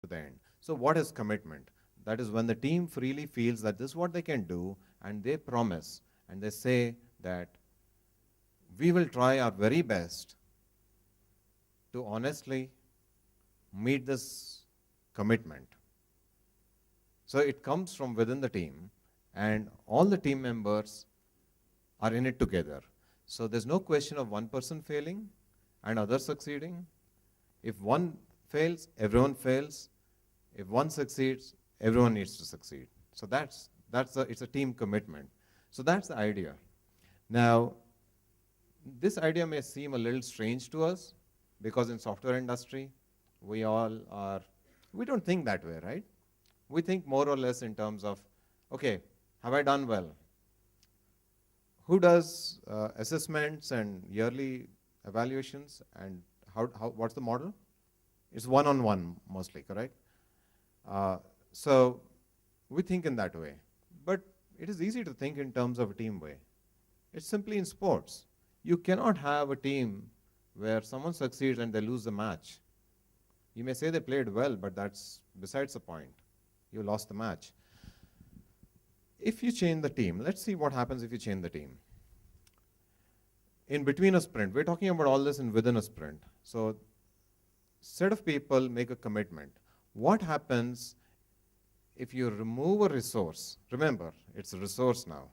to the end. So, what is commitment? That is when the team freely feels that this is what they can do, and they promise and they say that we will try our very best to honestly meet this commitment. So, it comes from within the team, and all the team members are in it together. So, there's no question of one person failing and others succeeding. If one fails, everyone fails. If one succeeds, everyone needs to succeed. So it's a team commitment. So that's the idea. Now, this idea may seem a little strange to us because in software industry, we all are, we don't think that way, right? We think more or less in terms of, okay, have I done well? Who does assessments and yearly evaluations, and what's the model? It's one-on-one mostly, correct? So we think in that way. But it is easy to think in terms of a team way. It's simply in sports. You cannot have a team where someone succeeds and they lose the match. You may say they played well, but that's besides the point. You lost the match. If you change the team, let's see what happens if you change the team. In between a sprint, we're talking about all this in within a sprint. So set of people make a commitment. What happens if you remove a resource? Remember, it's a resource now.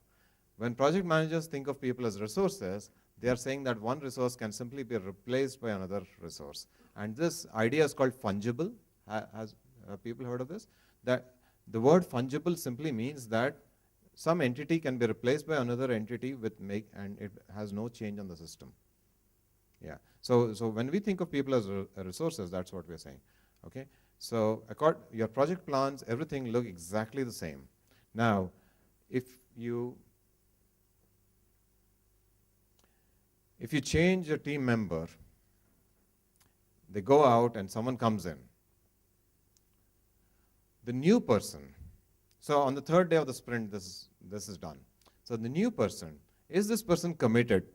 When project managers think of people as resources, they are saying that one resource can simply be replaced by another resource. And this idea is called fungible. Has people heard of this? That the word fungible simply means that some entity can be replaced by another entity and it has no change on the system. Yeah. So when we think of people as resources, that's what we're saying. Okay. So your project plans, everything look exactly the same. Now, if you change a team member, they go out and someone comes in. The new person, so on the third day of the sprint, this is done. So the new person, is this person committed?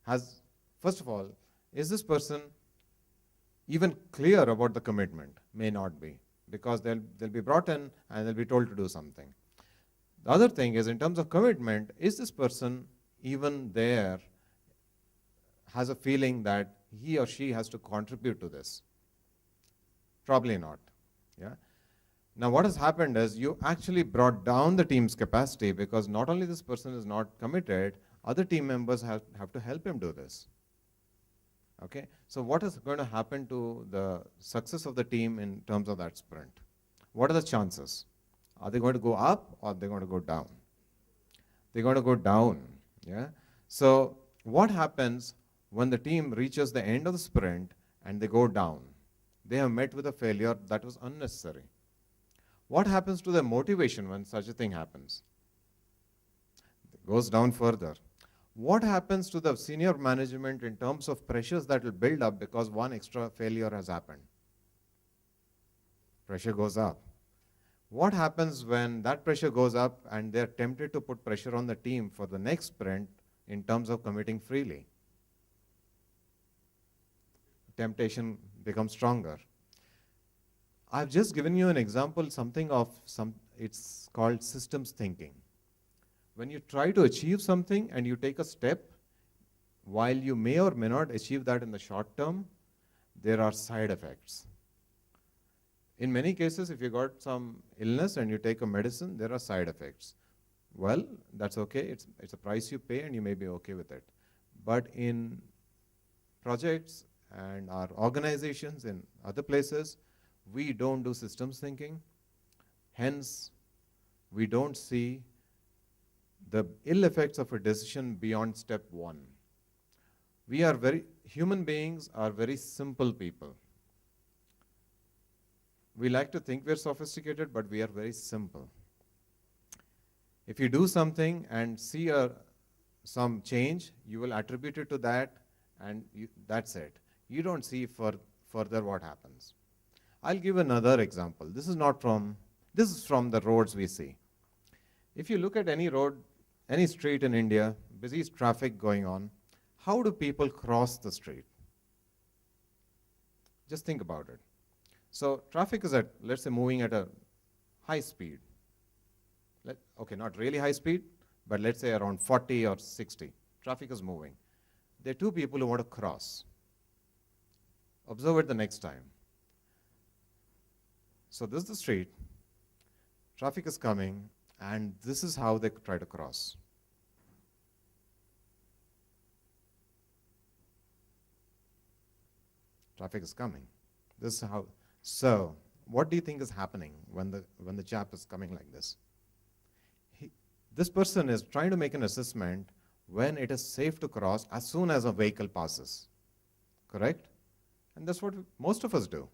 First of all, is this person even clear about the commitment? May not be, because they'll be brought in and they'll be told to do something. The other thing is, in terms of commitment, is this person even there, has a feeling that he or she has to contribute to this? Probably not. Yeah. Now what has happened is you actually brought down the team's capacity, because not only this person is not committed, other team members have to help him do this. Okay, so what is going to happen to the success of the team in terms of that sprint? What are the chances? Are they going to go up or are they going to go down? They're going to go down. Yeah. So what happens when the team reaches the end of the sprint and they go down? They have met with a failure that was unnecessary. What happens to their motivation when such a thing happens? It goes down further. What happens to the senior management in terms of pressures that will build up because one extra failure has happened? Pressure goes up. What happens when that pressure goes up and they're tempted to put pressure on the team for the next sprint in terms of committing freely? Temptation becomes stronger. I've just given you an example, it's called systems thinking. When you try to achieve something and you take a step, while you may or may not achieve that in the short term, there are side effects. In many cases, if you got some illness and you take a medicine, there are side effects. Well, that's okay. It's a price you pay and you may be okay with it. But in projects and our organizations in other places, we don't do systems thinking. Hence, we don't see the ill effects of a decision beyond step one. Human beings are very simple people. We like to think we're sophisticated, but we are very simple. If you do something and see some change, you will attribute it to that, and that's it. You don't see further what happens. I'll give another example. This is from the roads we see. If you look at any road, any street in India, busy traffic going on, how do people cross the street? Just think about it. So traffic is at, let's say, moving at a high speed. Okay, not really high speed, but let's say around 40 or 60. Traffic is moving. There are two people who want to cross. Observe it the next time. So this is the street. Traffic is coming, and this is how they try to cross. Traffic is coming. This is how. So, what do you think is happening when the chap is coming like this? This person is trying to make an assessment when it is safe to cross as soon as a vehicle passes. Correct? And that's what most of us do.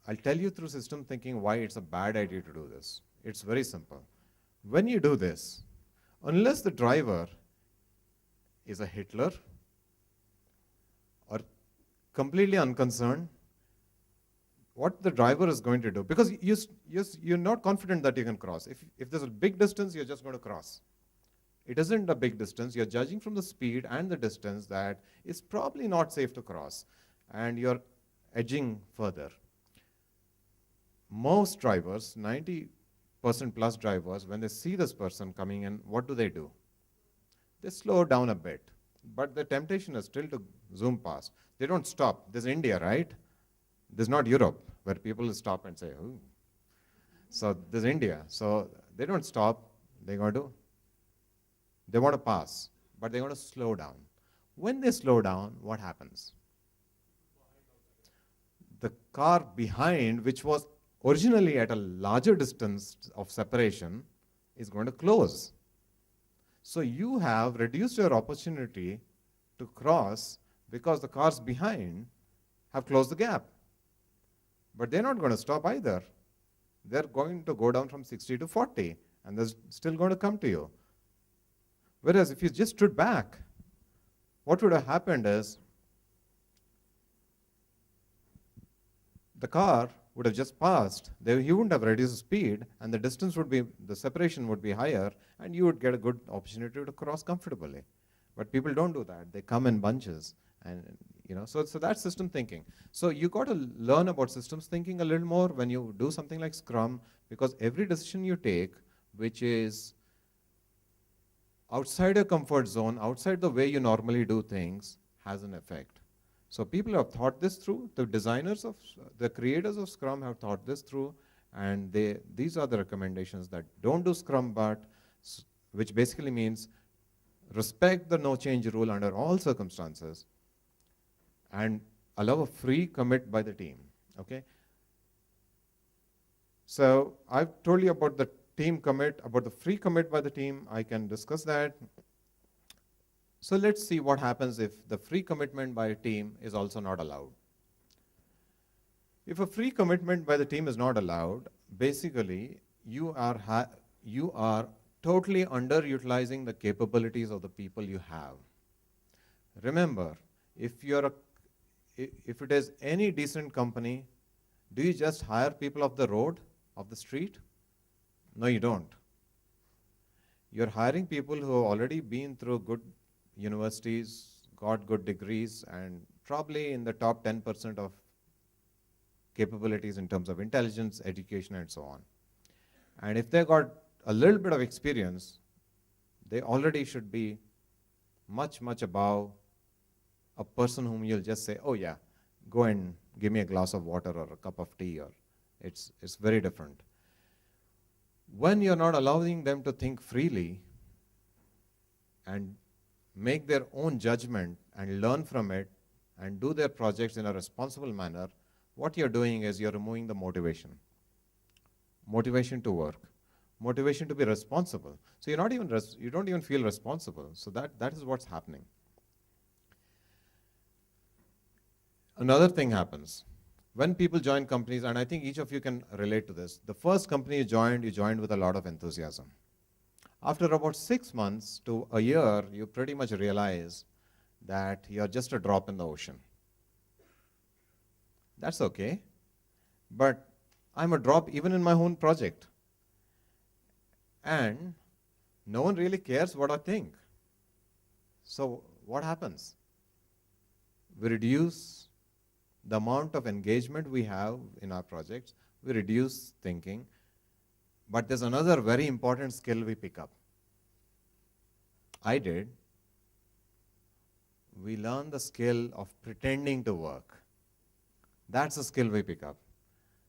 I'll tell you through system thinking why it's a bad idea to do this. It's very simple. When you do this, unless the driver is a Hitler or completely unconcerned, what the driver is going to do, because you're not confident that you can cross. If there's a big distance, you're just going to cross. It isn't a big distance. You're judging from the speed and the distance that it's probably not safe to cross, and you're edging further. Most drivers, 90% plus drivers, when they see this person coming in, what do? They slow down a bit. But the temptation is still to zoom past. They don't stop. There's India, right? There's not Europe, where people stop and say, oh. So there's India. So they don't stop. They want to pass, but they want to slow down. When they slow down, what happens? The car behind, which was originally at a larger distance of separation, is going to close. So you have reduced your opportunity to cross because the cars behind have closed the gap. But they're not going to stop either. They're going to go down from 60 to 40, and they're still going to come to you. Whereas if you just stood back, what would have happened is the car would have just passed. He wouldn't have reduced speed, and the separation would be higher, and you would get a good opportunity to cross comfortably. But people don't do that. They come in bunches, and so that's system thinking. So you got to learn about systems thinking a little more when you do something like Scrum, because every decision you take, which is outside your comfort zone, outside the way you normally do things, has an effect. So people have thought this through. The creators of Scrum have thought this through, and these are the recommendations that don't do Scrum, but which basically means respect the no change rule under all circumstances, and allow a free commit by the team. Okay. So I've told you about the team commit, about the free commit by the team. I can discuss that. So let's see what happens if the free commitment by a team is also not allowed. If a free commitment by the team is not allowed, basically you are totally underutilizing the capabilities of the people you have. Remember, if it is any decent company, do you just hire people off the road, off the street? No, you don't. You're hiring people who have already been through good universities, got good degrees, and probably in the top 10% of capabilities in terms of intelligence, education, and so on. And if they got a little bit of experience, they already should be much, much above a person whom you'll just say, oh yeah, go and give me a glass of water or a cup of tea, or it's very different. When you're not allowing them to think freely and make their own judgment and learn from it and do their projects in a responsible manner, what you're doing is you're removing the motivation to work, motivation to be responsible. So you don't even feel responsible. So that is what's happening. Another thing happens. When people join companies, and I think each of you can relate to this, the first company you joined with a lot of enthusiasm. After about 6 months to a year, you pretty much realize that you're just a drop in the ocean. That's okay. But I'm a drop even in my own project. And no one really cares what I think. So what happens? We reduce the amount of engagement we have in our projects, we reduce thinking. But there's another very important skill we pick up. I did. We learn the skill of pretending to work. That's a skill we pick up.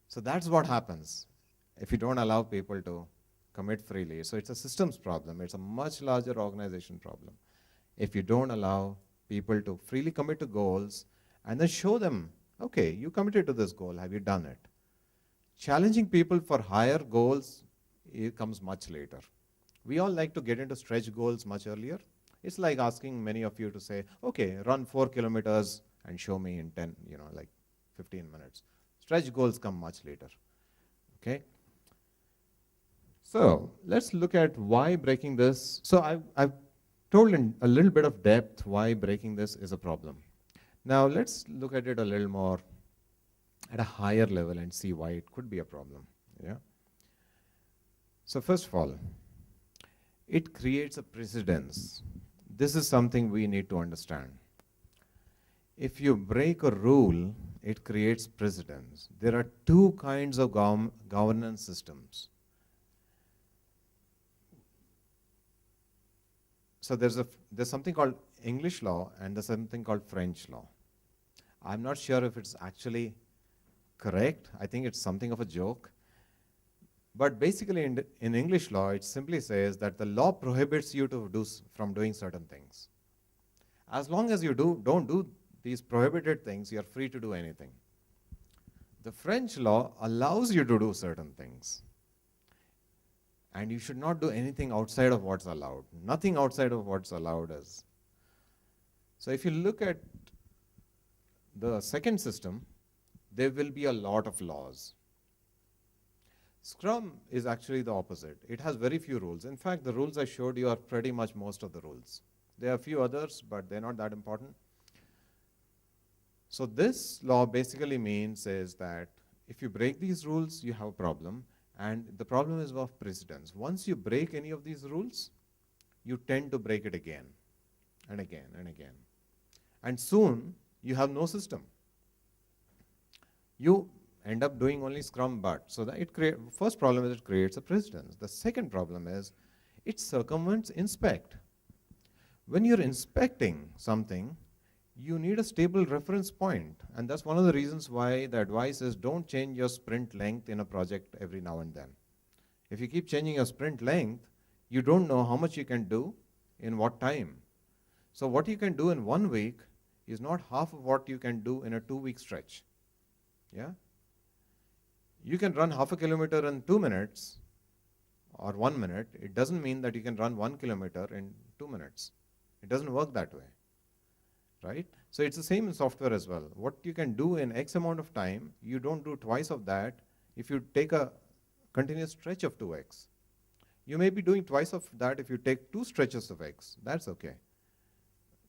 So that's what happens if you don't allow people to commit freely. So it's a systems problem. It's a much larger organization problem. If you don't allow people to freely commit to goals and then show them, okay, you committed to this goal, have you done it? Challenging people for higher goals, it comes much later. We all like to get into stretch goals much earlier. It's like asking many of you to say, okay, run 4 kilometers and show me in 10, like 15 minutes. Stretch goals come much later. Okay? So let's look at why breaking this. So I've told in a little bit of depth why breaking this is a problem. Now let's look at it a little more at a higher level and see why it could be a problem. Yeah. So first of all, it creates a precedence. This is something we need to understand. If you break a rule, it creates precedence. There are two kinds of governance systems. So there's something called English law and there's something called French law. I'm not sure if it's actually correct. I think it's something of a joke. But basically in English law, it simply says that the law prohibits you from doing certain things. As long as you don't do these prohibited things, you're free to do anything. The French law allows you to do certain things. And you should not do anything outside of what's allowed. Nothing outside of what's allowed is. So if you look at the second system, there will be a lot of laws. Scrum is actually the opposite. It has very few rules. In fact, the rules I showed you are pretty much most of the rules. There are a few others, but they're not that important. So this law basically means is that if you break these rules, you have a problem. And the problem is of precedence. Once you break any of these rules, you tend to break it again and again and again. And soon, you have no system. You end up doing only Scrum but. So first problem is it creates a precedence. The second problem is it circumvents inspect. When you're inspecting something, you need a stable reference point. And that's one of the reasons why the advice is don't change your sprint length in a project every now and then. If you keep changing your sprint length, you don't know how much you can do in what time. So what you can do in 1 week is not half of what you can do in a 2-week stretch. Yeah? You can run half a kilometer in 2 minutes or 1 minute. It doesn't mean that you can run 1 kilometer in 2 minutes. It doesn't work that way. Right? So it's the same in software as well. What you can do in X amount of time, you don't do twice of that if you take a continuous stretch of 2x. You may be doing twice of that if you take 2 stretches of x. That's okay.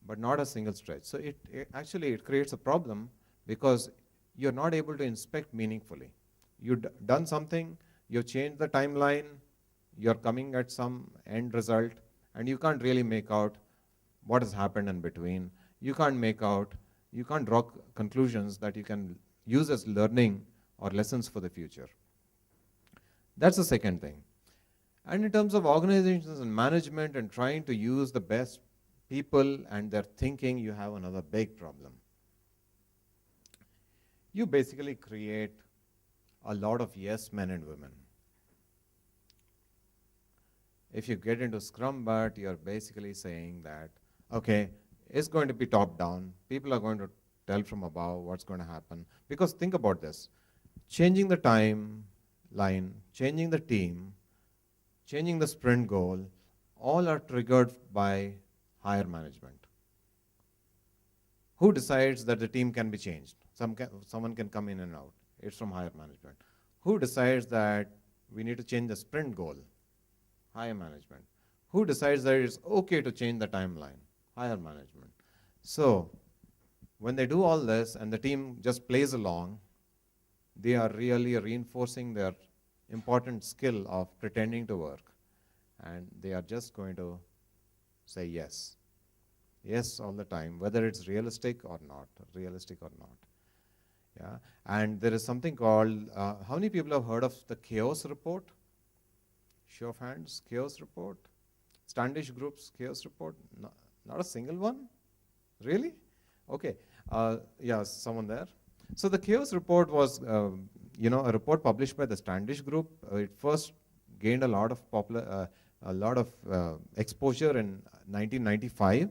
But not a single stretch. So it actually creates a problem because you're not able to inspect meaningfully. You've done something, you've changed the timeline, you're coming at some end result, and you can't really make out what has happened in between. You can't draw conclusions that you can use as learning or lessons for the future. That's the second thing. And in terms of organizations and management and trying to use the best people and their thinking, you have another big problem. You basically create a lot of yes men and women. If you get into Scrum but you're basically saying that, okay, it's going to be top down. People are going to tell from above what's going to happen. Because think about this. Changing the timeline, changing the team, changing the sprint goal, all are triggered by higher management. Who decides that the team can be changed? Someone can come in and out. It's from higher management. Who decides that we need to change the sprint goal? Higher management. Who decides that it's okay to change the timeline? Higher management. So when they do all this and the team just plays along, they are really reinforcing their important skill of pretending to work. And they are just going to say yes. Yes all the time, whether it's realistic or not. Yeah, and there is something called, how many people have heard of the chaos report? Show of hands, chaos report. Standish Group's chaos report? No, not a single one? Really? Okay. Yeah, someone there. So the chaos report was, a report published by the Standish Group. It first gained a lot of exposure in 1995.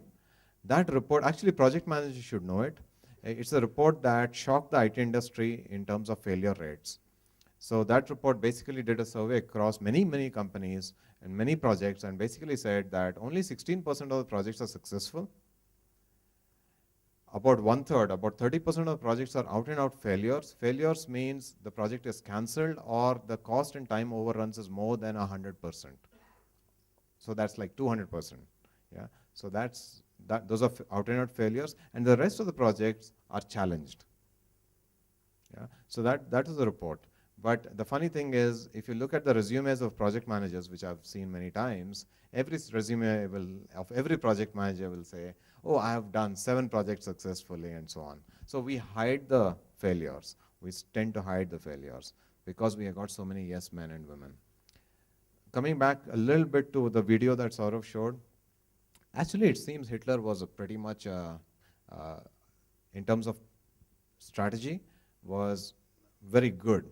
That report, actually, project managers should know it. It's a report that shocked the IT industry in terms of failure rates. So that report basically did a survey across many, many companies and many projects, and basically said that only 16% of the projects are successful. About one third, about 30% of projects are out and out failures. Failures means the project is cancelled or the cost and time overruns is more than 100%. So that's like 200%. Yeah. So those are out and out failures, and the rest of the projects are challenged. Yeah. So that is the report. But the funny thing is, if you look at the resumes of project managers, which I've seen many times, every resume of every project manager will say, oh, I have done 7 projects successfully, and so on. So we hide the failures. We tend to hide the failures because we have got so many yes men and women. Coming back a little bit to the video that Saurav showed, actually it seems Hitler was pretty much, in terms of strategy, was very good.